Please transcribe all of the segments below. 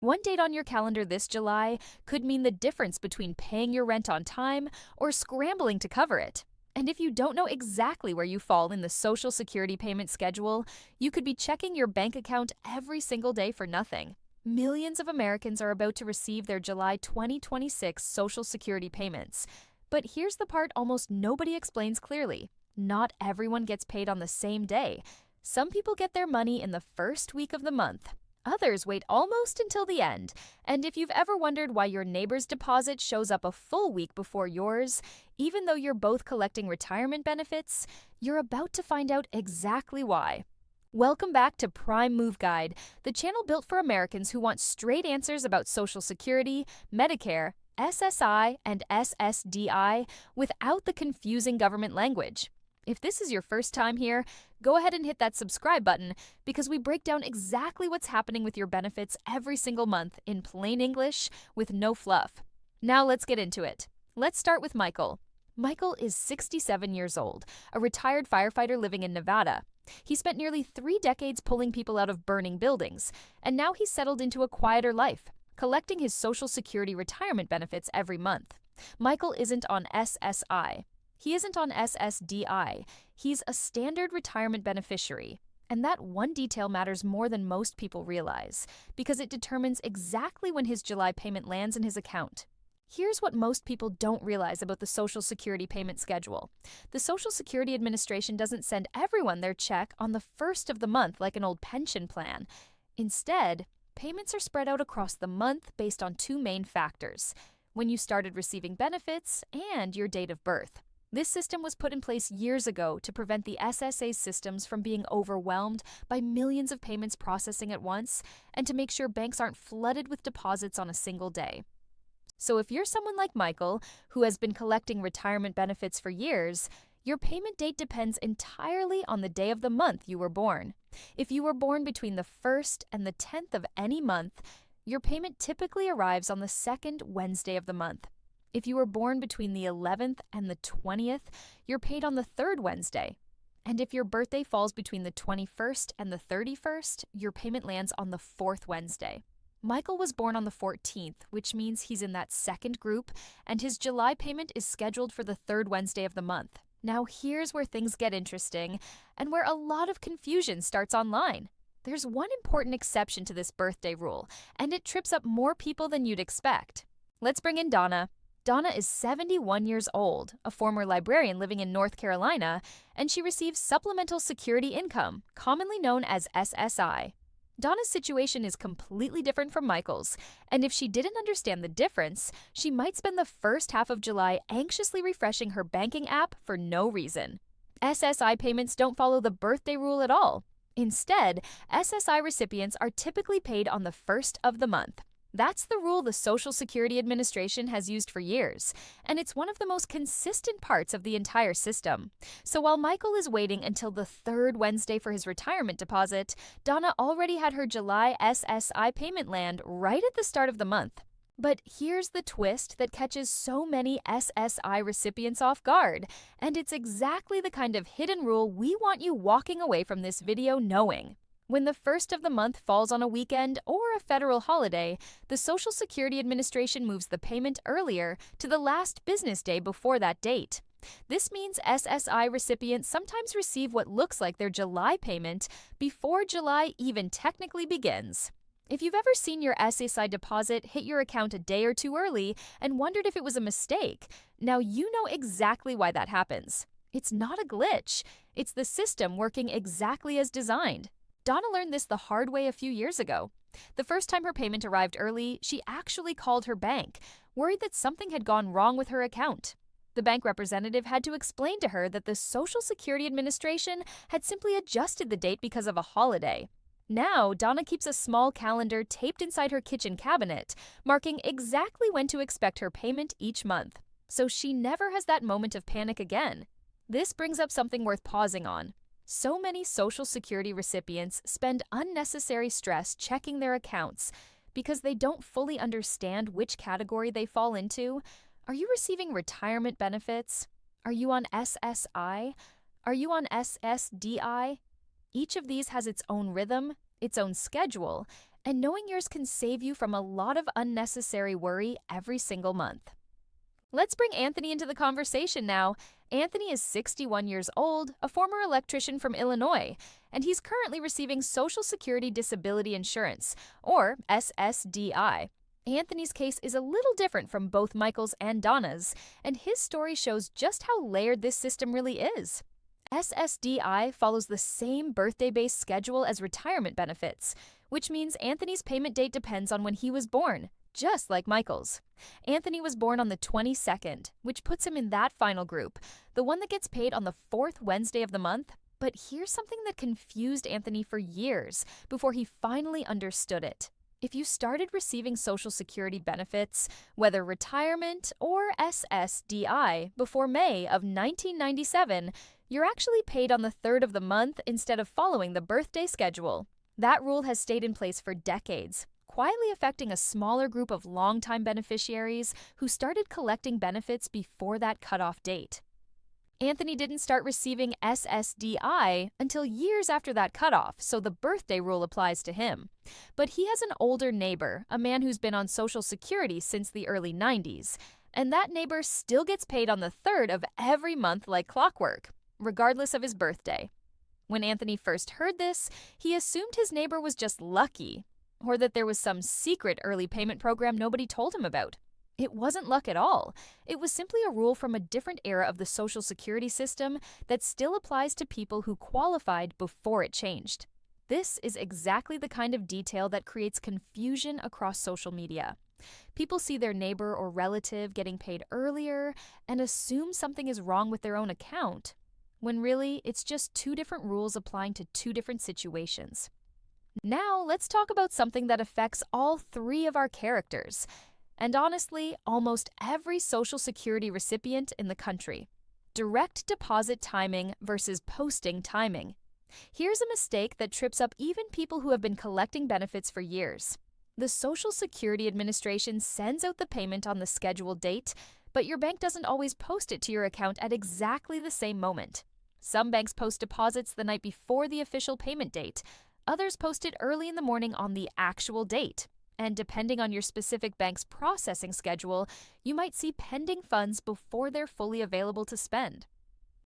One date on your calendar this July could mean the difference between paying your rent on time or scrambling to cover it. And if you don't know exactly where you fall in the Social Security payment schedule, you could be checking your bank account every single day for nothing. Millions of Americans are about to receive their July 2026 Social Security payments. But here's the part almost nobody explains clearly. Not everyone gets paid on the same day. Some people get their money in the first week of the month. Others wait almost until the end. And if you've ever wondered why your neighbor's deposit shows up a full week before yours, even though you're both collecting retirement benefits, you're about to find out exactly why. Welcome back to Prime Move Guide, the channel built for Americans who want straight answers about Social Security, Medicare, SSI, and SSDI without the confusing government language. If this is your first time here, go ahead and hit that subscribe button because we break down exactly what's happening with your benefits every single month in plain English with no fluff. Now let's get into it. Let's start with Michael. Michael is 67 years old, a retired firefighter living in Nevada. He spent nearly 3 decades pulling people out of burning buildings, and now he's settled into a quieter life, collecting his Social Security retirement benefits every month. Michael isn't on SSI. He isn't on SSDI. He's a standard retirement beneficiary. And that one detail matters more than most people realize, because it determines exactly when his July payment lands in his account. Here's what most people don't realize about the Social Security payment schedule. The Social Security Administration doesn't send everyone their check on the first of the month like an old pension plan. Instead, payments are spread out across the month based on 2 main factors: when you started receiving benefits and your date of birth. This system was put in place years ago to prevent the SSA systems from being overwhelmed by millions of payments processing at once and to make sure banks aren't flooded with deposits on a single day. So if you're someone like Michael, who has been collecting retirement benefits for years, your payment date depends entirely on the day of the month you were born. If you were born between the 1st and the 10th of any month, your payment typically arrives on the 2nd Wednesday of the month. If you were born between the 11th and the 20th, you're paid on the 3rd Wednesday. And if your birthday falls between the 21st and the 31st, your payment lands on the 4th Wednesday. Michael was born on the 14th, which means he's in that second group, and his July payment is scheduled for the 3rd Wednesday of the month. Now here's where things get interesting, and where a lot of confusion starts online. There's one important exception to this birthday rule, and it trips up more people than you'd expect. Let's bring in Donna. Donna is 71 years old, a former librarian living in North Carolina, and she receives Supplemental Security Income, commonly known as SSI. Donna's situation is completely different from Michael's, and if she didn't understand the difference, she might spend the first half of July anxiously refreshing her banking app for no reason. SSI payments don't follow the birthday rule at all. Instead, SSI recipients are typically paid on the 1st of the month. That's the rule the Social Security Administration has used for years, and it's one of the most consistent parts of the entire system. So while Michael is waiting until the 3rd Wednesday for his retirement deposit, Donna already had her July SSI payment land right at the start of the month. But here's the twist that catches so many SSI recipients off guard, and it's exactly the kind of hidden rule we want you walking away from this video knowing. When the 1st of the month falls on a weekend or a federal holiday, the Social Security Administration moves the payment earlier to the last business day before that date. This means SSI recipients sometimes receive what looks like their July payment before July even technically begins. If you've ever seen your SSI deposit hit your account a day or 2 early and wondered if it was a mistake, now you know exactly why that happens. It's not a glitch. It's the system working exactly as designed. Donna learned this the hard way a few years ago. The first time her payment arrived early, she actually called her bank, worried that something had gone wrong with her account. The bank representative had to explain to her that the Social Security Administration had simply adjusted the date because of a holiday. Now, Donna keeps a small calendar taped inside her kitchen cabinet, marking exactly when to expect her payment each month. So she never has that moment of panic again. This brings up something worth pausing on. So many Social Security recipients spend unnecessary stress checking their accounts because they don't fully understand which category they fall into. Are you receiving retirement benefits? Are you on SSI? Are you on SSDI? Each of these has its own rhythm, its own schedule, And knowing yours can save you from a lot of unnecessary worry every single month. Let's bring Anthony into the conversation now. Anthony is 61 years old, a former electrician from Illinois, and he's currently receiving Social Security Disability Insurance, or SSDI. Anthony's case is a little different from both Michael's and Donna's, and his story shows just how layered this system really is. SSDI follows the same birthday-based schedule as retirement benefits, which means Anthony's payment date depends on when he was born, just like Michael's. Anthony was born on the 22nd, which puts him in that final group, the one that gets paid on the fourth Wednesday of the month. But here's something that confused Anthony for years before he finally understood it. If you started receiving Social Security benefits, whether retirement or SSDI, before May of 1997, you're actually paid on the third of the month instead of following the birthday schedule. That rule has stayed in place for decades, quietly affecting a smaller group of longtime beneficiaries who started collecting benefits before that cutoff date. Anthony didn't start receiving SSDI until years after that cutoff, so the birthday rule applies to him. But he has an older neighbor, a man who's been on Social Security since the early 90s, and that neighbor still gets paid on the third of every month like clockwork, regardless of his birthday. When Anthony first heard this, he assumed his neighbor was just lucky, or that there was some secret early payment program nobody told him about. It wasn't luck at all. It was simply a rule from a different era of the Social Security system that still applies to people who qualified before it changed. This is exactly the kind of detail that creates confusion across social media. People see their neighbor or relative getting paid earlier and assume something is wrong with their own account, when really it's just two different rules applying to two different situations. Now, let's talk about something that affects all three of our characters, and honestly, almost every Social Security recipient in the country. Direct deposit timing versus posting timing. Here's a mistake that trips up even people who have been collecting benefits for years. The Social Security Administration sends out the payment on the scheduled date, but your bank doesn't always post it to your account at exactly the same moment. Some banks post deposits the night before the official payment date. Others post it early in the morning on the actual date. And depending on your specific bank's processing schedule, you might see pending funds before they're fully available to spend.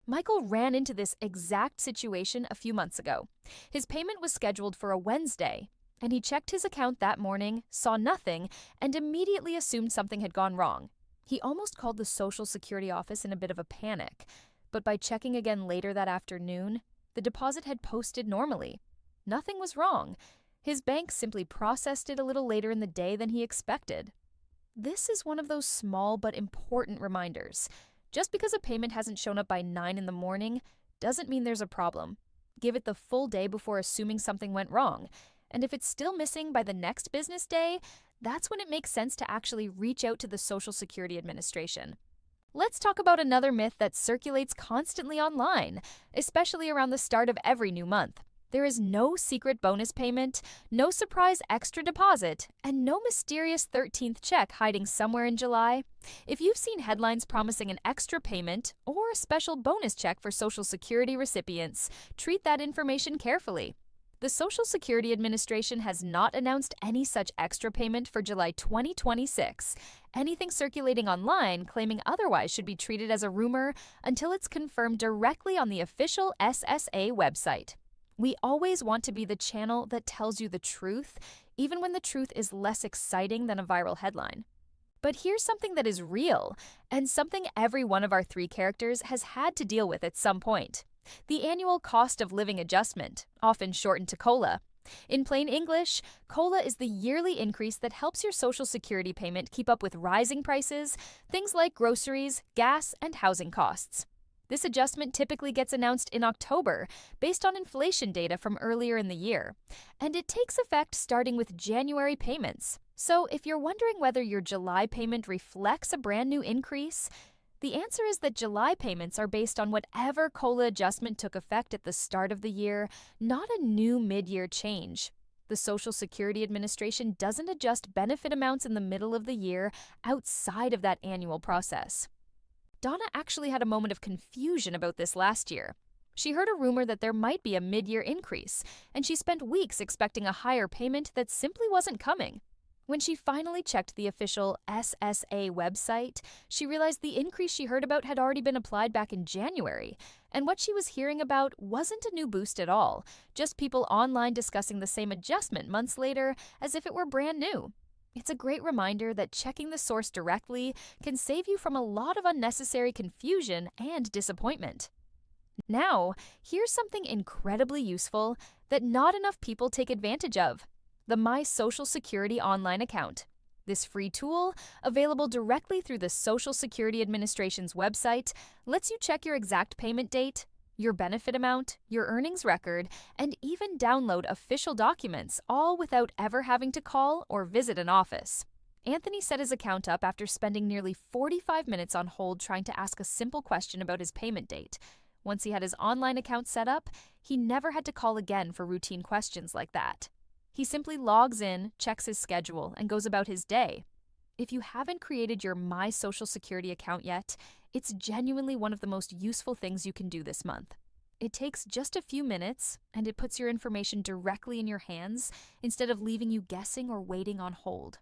Michael ran into this exact situation a few months ago. His payment was scheduled for a Wednesday, and he checked his account that morning, saw nothing, and immediately assumed something had gone wrong. He almost called the Social Security office in a bit of a panic, but by checking again later that afternoon, the deposit had posted normally. Nothing was wrong. His bank simply processed it a little later in the day than he expected. This is one of those small but important reminders. Just because a payment hasn't shown up by 9 in the morning doesn't mean there's a problem. Give it the full day before assuming something went wrong. And if it's still missing by the next business day, that's when it makes sense to actually reach out to the Social Security Administration. Let's talk about another myth that circulates constantly online, especially around the start of every new month. There is no secret bonus payment, no surprise extra deposit, and no mysterious 13th check hiding somewhere in July. If you've seen headlines promising an extra payment or a special bonus check for Social Security recipients, treat that information carefully. The Social Security Administration has not announced any such extra payment for July 2026. Anything circulating online claiming otherwise should be treated as a rumor until it's confirmed directly on the official SSA website. We always want to be the channel that tells you the truth, even when the truth is less exciting than a viral headline. But here's something that is real, and something every one of our three characters has had to deal with at some point. The annual cost of living adjustment, often shortened to COLA. In plain English, COLA is the yearly increase that helps your Social Security payment keep up with rising prices, things like groceries, gas, and housing costs. This adjustment typically gets announced in October, based on inflation data from earlier in the year, and it takes effect starting with January payments. So if you're wondering whether your July payment reflects a brand new increase, the answer is that July payments are based on whatever COLA adjustment took effect at the start of the year, not a new mid-year change. The Social Security Administration doesn't adjust benefit amounts in the middle of the year outside of that annual process. Donna actually had a moment of confusion about this last year. She heard a rumor that there might be a mid-year increase, and she spent weeks expecting a higher payment that simply wasn't coming. When she finally checked the official SSA website, she realized the increase she heard about had already been applied back in January, and what she was hearing about wasn't a new boost at all, just people online discussing the same adjustment months later as if it were brand new. It's a great reminder that checking the source directly can save you from a lot of unnecessary confusion and disappointment. Now, here's something incredibly useful that not enough people take advantage of: the My Social Security online account. This free tool, available directly through the Social Security Administration's website, lets you check your exact payment date, your benefit amount, your earnings record, and even download official documents, all without ever having to call or visit an office. Anthony set his account up after spending nearly 45 minutes on hold trying to ask a simple question about his payment date. Once he had his online account set up, he never had to call again for routine questions like that. He simply logs in, checks his schedule, and goes about his day. If you haven't created your My Social Security account yet, it's genuinely one of the most useful things you can do this month. It takes just a few minutes, and it puts your information directly in your hands instead of leaving you guessing or waiting on hold.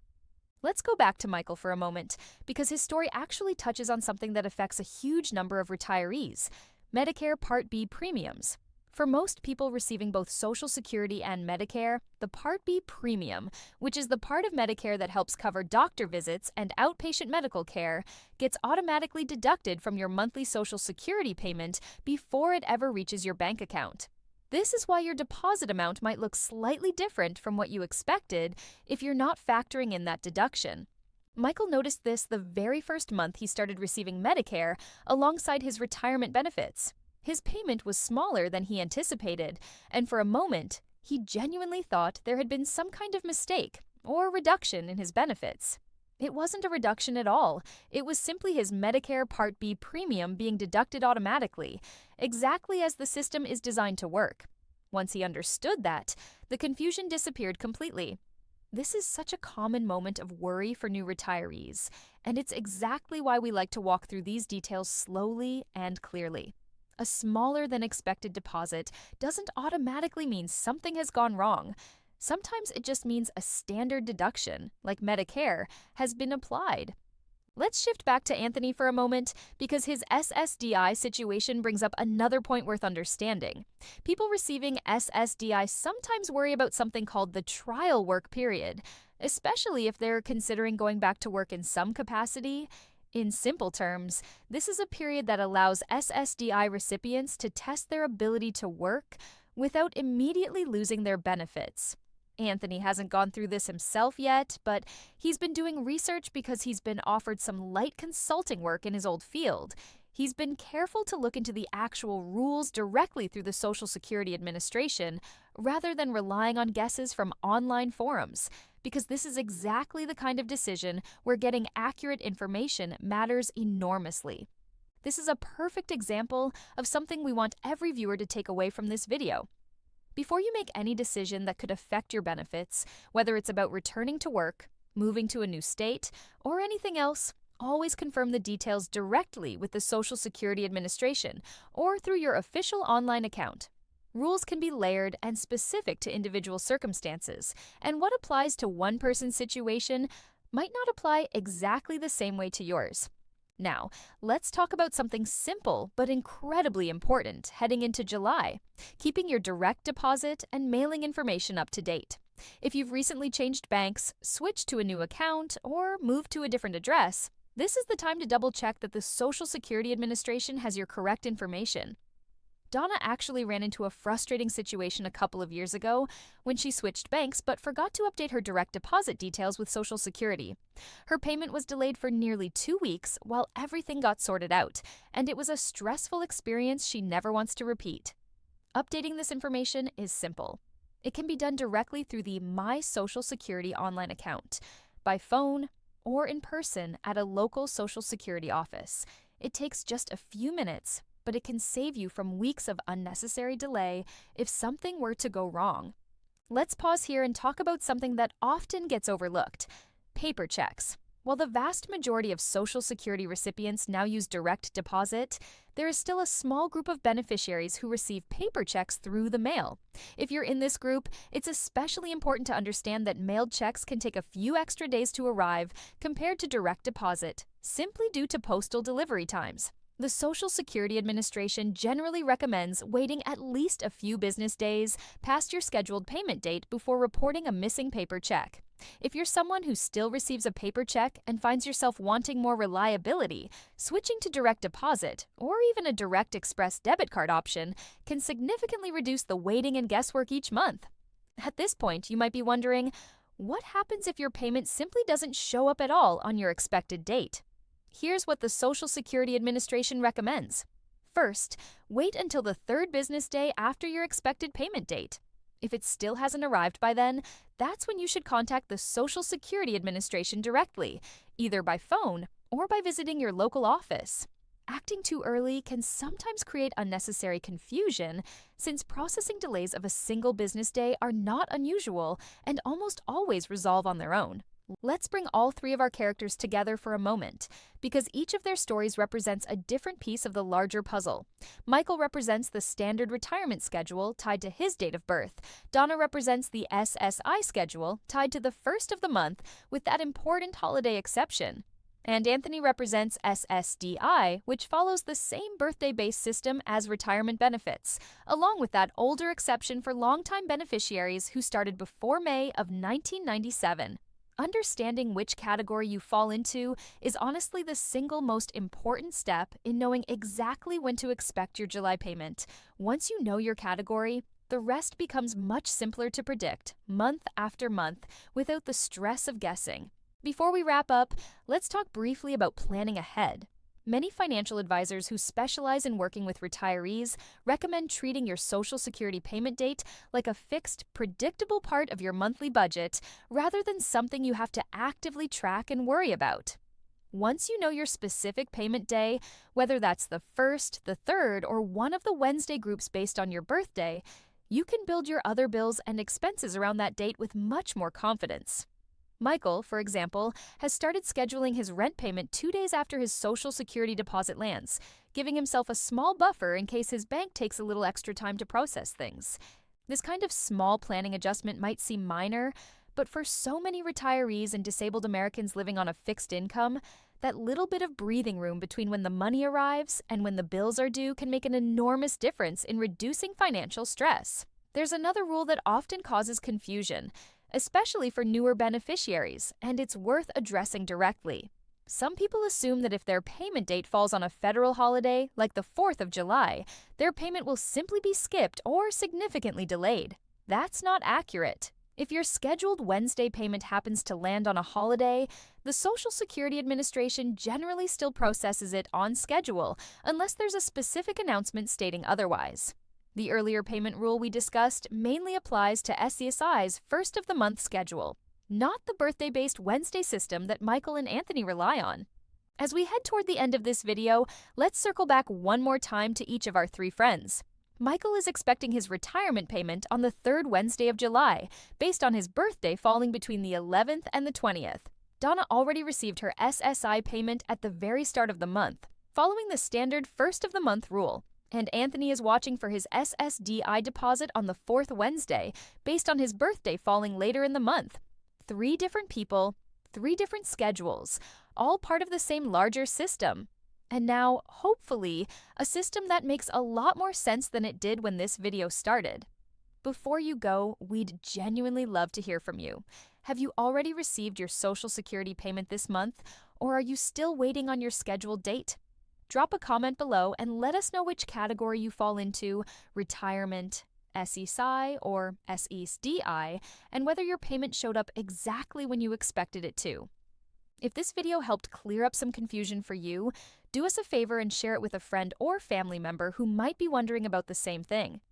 Let's go back to Michael for a moment, because his story actually touches on something that affects a huge number of retirees: Medicare Part B premiums. For most people receiving both Social Security and Medicare, the Part B premium, which is the part of Medicare that helps cover doctor visits and outpatient medical care, gets automatically deducted from your monthly Social Security payment before it ever reaches your bank account. This is why your deposit amount might look slightly different from what you expected if you're not factoring in that deduction. Michael noticed this the very first month he started receiving Medicare alongside his retirement benefits. His payment was smaller than he anticipated, and for a moment, he genuinely thought there had been some kind of mistake or reduction in his benefits. It wasn't a reduction at all. It was simply his Medicare Part B premium being deducted automatically, exactly as the system is designed to work. Once he understood that, the confusion disappeared completely. This is such a common moment of worry for new retirees, and it's exactly why we like to walk through these details slowly and clearly. A smaller than expected deposit doesn't automatically mean something has gone wrong. Sometimes it just means a standard deduction, like Medicare, has been applied. Let's shift back to Anthony for a moment, because his SSDI situation brings up another point worth understanding. People receiving SSDI sometimes worry about something called the trial work period, especially if they're considering going back to work in some capacity. In simple terms, this is a period that allows SSDI recipients to test their ability to work without immediately losing their benefits. Anthony hasn't gone through this himself yet, but he's been doing research because he's been offered some light consulting work in his old field. He's been careful to look into the actual rules directly through the Social Security Administration rather than relying on guesses from online forums, because this is exactly the kind of decision where getting accurate information matters enormously. This is a perfect example of something we want every viewer to take away from this video. Before you make any decision that could affect your benefits, whether it's about returning to work, moving to a new state, or anything else, always confirm the details directly with the Social Security Administration or through your official online account. Rules can be layered and specific to individual circumstances, and what applies to one person's situation might not apply exactly the same way to yours. Now, let's talk about something simple but incredibly important heading into July: keeping your direct deposit and mailing information up to date. If you've recently changed banks, switched to a new account, or moved to a different address, this is the time to double-check that the Social Security Administration has your correct information. Donna actually ran into a frustrating situation a couple of years ago when she switched banks but forgot to update her direct deposit details with Social Security. Her payment was delayed for nearly 2 weeks while everything got sorted out, and it was a stressful experience she never wants to repeat. Updating this information is simple. It can be done directly through the My Social Security online account, by phone, or in person at a local Social Security office. It takes just a few minutes, but it can save you from weeks of unnecessary delay if something were to go wrong. Let's pause here and talk about something that often gets overlooked: paper checks. While the vast majority of Social Security recipients now use direct deposit, there is still a small group of beneficiaries who receive paper checks through the mail. If you're in this group, it's especially important to understand that mailed checks can take a few extra days to arrive compared to direct deposit, simply due to postal delivery times. The Social Security Administration generally recommends waiting at least a few business days past your scheduled payment date before reporting a missing paper check. If you're someone who still receives a paper check and finds yourself wanting more reliability, switching to direct deposit or even a direct express debit card option can significantly reduce the waiting and guesswork each month. At this point, you might be wondering, what happens if your payment simply doesn't show up at all on your expected date? Here's what the Social Security Administration recommends. First, wait until the third business day after your expected payment date. If it still hasn't arrived by then, that's when you should contact the Social Security Administration directly, either by phone or by visiting your local office. Acting too early can sometimes create unnecessary confusion, since processing delays of a single business day are not unusual and almost always resolve on their own. Let's bring all three of our characters together for a moment, because each of their stories represents a different piece of the larger puzzle. Michael represents the standard retirement schedule tied to his date of birth. Donna represents the SSI schedule tied to the first of the month with that important holiday exception. And Anthony represents SSDI, which follows the same birthday-based system as retirement benefits, along with that older exception for longtime beneficiaries who started before May of 1997. Understanding which category you fall into is honestly the single most important step in knowing exactly when to expect your July payment. Once you know your category, the rest becomes much simpler to predict, month after month, without the stress of guessing. Before we wrap up, let's talk briefly about planning ahead. Many financial advisors who specialize in working with retirees recommend treating your Social Security payment date like a fixed, predictable part of your monthly budget rather than something you have to actively track and worry about. Once you know your specific payment day, whether that's the first, the third, or one of the Wednesday groups based on your birthday, you can build your other bills and expenses around that date with much more confidence. Michael, for example, has started scheduling his rent payment 2 days after his Social Security deposit lands, giving himself a small buffer in case his bank takes a little extra time to process things. This kind of small planning adjustment might seem minor, but for so many retirees and disabled Americans living on a fixed income, that little bit of breathing room between when the money arrives and when the bills are due can make an enormous difference in reducing financial stress. There's another rule that often causes confusion, especially for newer beneficiaries, and it's worth addressing directly. Some people assume that if their payment date falls on a federal holiday, like the 4th of July, their payment will simply be skipped or significantly delayed. That's not accurate. If your scheduled Wednesday payment happens to land on a holiday, the Social Security Administration generally still processes it on schedule, unless there's a specific announcement stating otherwise. The earlier payment rule we discussed mainly applies to SSI's first-of-the-month schedule, not the birthday-based Wednesday system that Michael and Anthony rely on. As we head toward the end of this video, let's circle back one more time to each of our three friends. Michael is expecting his retirement payment on the third Wednesday of July, based on his birthday falling between the 11th and the 20th. Donna already received her SSI payment at the very start of the month, following the standard first-of-the-month rule. And Anthony is watching for his SSDI deposit on the 4th Wednesday, based on his birthday falling later in the month. 3 different people, 3 different schedules, all part of the same larger system. And now, hopefully, a system that makes a lot more sense than it did when this video started. Before you go, we'd genuinely love to hear from you. Have you already received your Social Security payment this month, or are you still waiting on your scheduled date? Drop a comment below and let us know which category you fall into, retirement, SSI, or SSDI, and whether your payment showed up exactly when you expected it to. If this video helped clear up some confusion for you, do us a favor and share it with a friend or family member who might be wondering about the same thing.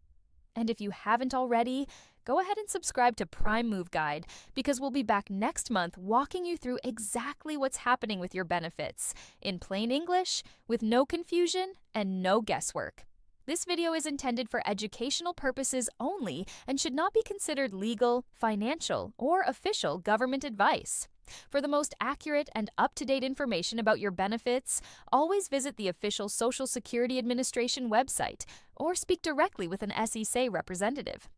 And if you haven't already, go ahead and subscribe to Prime Move Guide, because we'll be back next month walking you through exactly what's happening with your benefits, in plain English, with no confusion and no guesswork. This video is intended for educational purposes only and should not be considered legal, financial, or official government advice. For the most accurate and up-to-date information about your benefits, always visit the official Social Security Administration website or speak directly with an SSA representative.